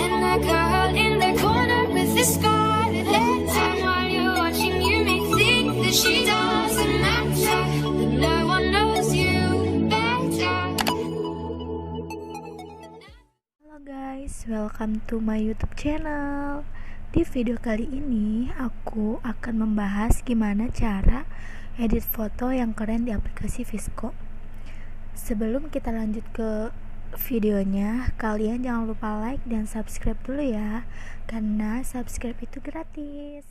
And that girl in the corner with the scarlet letter, while you're watching, you may think that she doesn't matter, but no one knows you better. Halo guys, welcome to my YouTube channel. Di video kali ini aku akan membahas gimana cara edit foto yang keren di aplikasi VSCO. Sebelum kita lanjut ke videonya, kalian jangan lupa like dan subscribe dulu ya, karena subscribe itu gratis.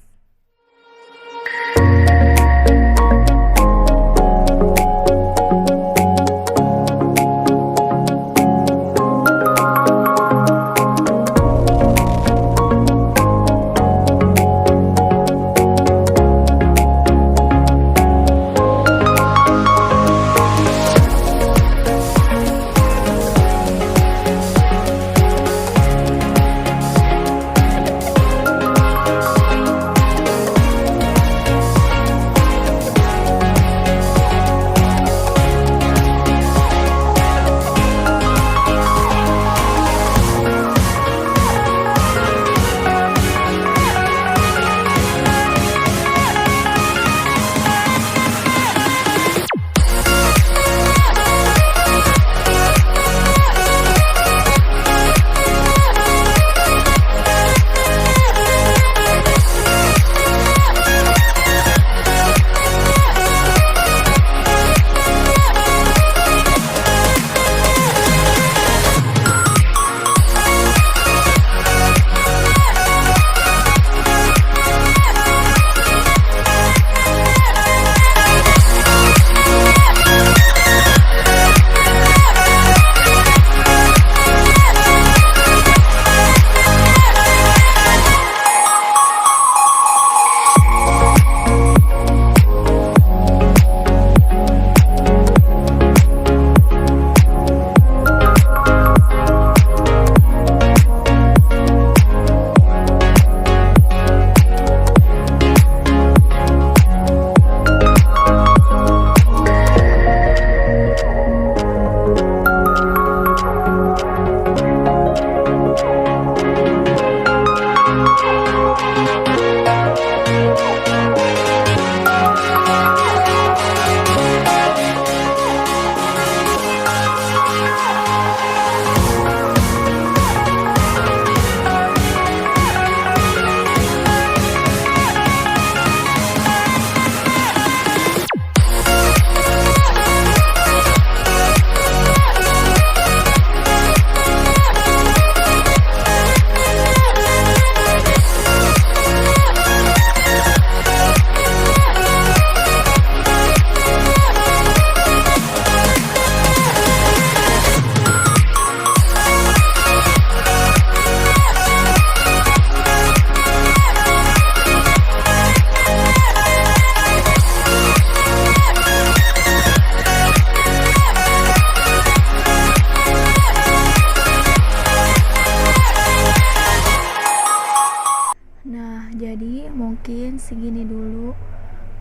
Jadi mungkin segini dulu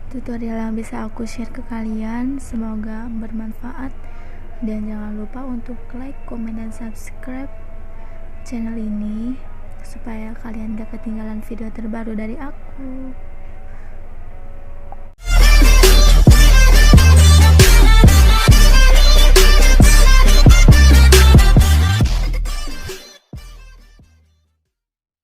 tutorial yang bisa aku share ke kalian. Semoga bermanfaat, dan jangan lupa untuk like, komen, dan subscribe channel ini supaya kalian gak ketinggalan video terbaru dari aku.